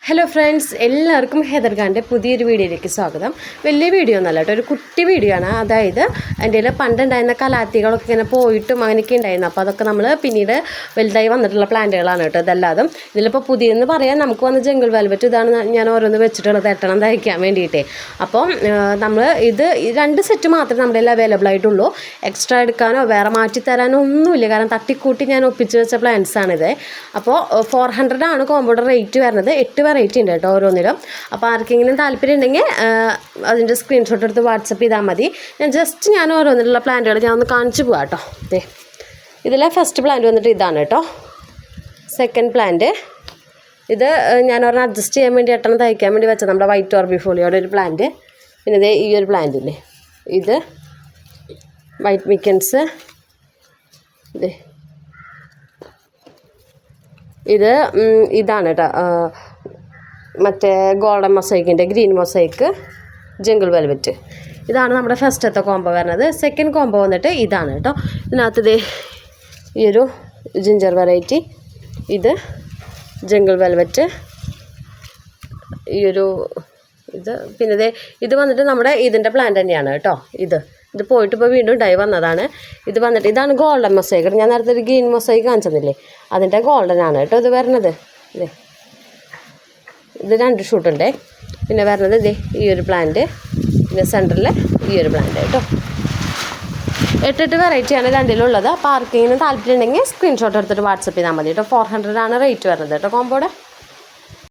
Hello friends, എല്ലാവർക്കും Heather ഖാൻ്റെ പുതിയൊരു വീഡിയോയിലേക്ക് സ്വാഗതം. വലിയ വീഡിയോ ഒന്നല്ല കേട്ടോ, ഒരു കുട്ടി വീഡിയോ ആണ്. അതായത് എൻ്റെ കയ്യിൽ പണ്ടുണ്ടായിരുന്ന കലാത്തികളൊക്കെ ഇങ്ങനെ പോയിട്ടും അങ്ങനെയൊക്കെ ഉണ്ടായിരുന്നു. അപ്പോൾ അതൊക്കെ നമ്മൾ പിന്നീട് വലുതായി വന്നിട്ടുള്ള പ്ലാന്റുകളാണ് കേട്ടോ ഇതെല്ലാതും. ഇതിലിപ്പോൾ പുതിയെന്ന് പറയാൻ നമുക്ക് വന്ന ജംഗിൾ വെൽവെറ്റ് ഇതാണ് ഞാൻ ഓരോന്ന് വെച്ചിട്ടുള്ളത് എട്ടണം തയ്ക്കാൻ വേണ്ടിയിട്ടേ. അപ്പോൾ നമ്മൾ ഇത് 2 സെറ്റ് മാത്രമേ നമ്മുടെ എല്ലാം അവൈലബിൾ ആയിട്ടുള്ളൂ. എക്സ്ട്രാ എടുക്കാനോ വേറെ മാറ്റി തരാനോ ഒന്നുമില്ല, കാരണം തട്ടിക്കൂട്ടി ഞാൻ ഒപ്പിച്ച് വെച്ച പ്ലാന്റ്സാണിത്. അപ്പോൾ 400 ആണ് കോമ്പോയുടെ റേറ്റ് വരുന്നത്. 8 വെറൈറ്റി ഉണ്ട് കേട്ടോ ഓരോന്നിലും. അപ്പോൾ ആർക്കെങ്കിലും താല്പര്യം ഉണ്ടെങ്കിൽ അതിൻ്റെ സ്ക്രീൻഷോട്ട് എടുത്ത് വാട്സപ്പ് ചെയ്താൽ മതി. ഞാൻ ഓരോന്നിലുള്ള പ്ലാന്റുകൾ ഞാൻ ഒന്ന് കാണിച്ചു പോകാം കേട്ടോ. അതെ, ഇതിലെ ഫസ്റ്റ് പ്ലാന്റ് വന്നിട്ട് ഇതാണ് കേട്ടോ. സെക്കൻഡ് പ്ലാന്റ് ഇത് ഞാൻ ഒരെണ്ണം അഡ്ജസ്റ്റ് ചെയ്യാൻ വേണ്ടി എട്ടെണ്ണം തയ്ക്കാൻ വേണ്ടി വെച്ചത് നമ്മുടെ വൈറ്റ് ഓർബിഫോളിയോടെ ഒരു പ്ലാന്റ്. പിന്നെ ഇതേ ഈ ഒരു പ്ലാന്റ് ഇല്ലേ, ഇത് വൈറ്റ് മിക്കൻസ്. ഇതാണ് കേട്ടോ മറ്റേ ഗോൾഡൻ മൊസൈക്കിൻ്റെ ഗ്രീൻ മൊസൈക്ക് ജംഗിൾ വെൽവെറ്റ്. ഇതാണ് നമ്മുടെ ഫസ്റ്റത്തെ കോംബോ വരുന്നത്. സെക്കൻഡ് കോംബോ വന്നിട്ട് ഇതാണ് കേട്ടോ. ഇതിനകത്ത് ഈ ഒരു ജിഞ്ചർ വെറൈറ്റി, ഇത് ജംഗിൾ വെൽവെറ്റ്, ഈ ഒരു പിന്നെ ഇത് വന്നിട്ട് നമ്മുടെ ഇതിൻ്റെ പ്ലാന്റ് തന്നെയാണ് കേട്ടോ. ഇത് പോയിട്ട് ഇപ്പോൾ വീണ്ടും ഡൈ വന്നതാണ്. ഇതാണ് ഗോൾഡൻ മൊസൈക്ക്. ഞാൻ നേരത്തെ ഒരു ഗ്രീൻ മൊസൈക്ക് കാണിച്ചതില്ലേ, അതിൻ്റെ ഗോൾഡൻ ആണ് കേട്ടോ ഇത് വരുന്നത്. ഇത് 2 ഷൂട്ടുണ്ടേ. പിന്നെ വരുന്നത് ഈ ഒരു പ്ലാന്റ്, പിന്നെ സെൻറ്ററിൽ ഈ ഒരു പ്ലാന്റ് കേട്ടോ. 8 വെറൈറ്റിയാണ് രണ്ടിലുള്ളത്. അപ്പോൾ ആർക്കെങ്കിലും താല്പര്യം ഉണ്ടെങ്കിൽ സ്ക്രീൻഷോട്ട് എടുത്തിട്ട് വാട്സപ്പ് ചെയ്താൽ മതി കേട്ടോ. 400 ആണ് റേറ്റ് വരുന്നത് കേട്ടോ കോമ്പോടെ.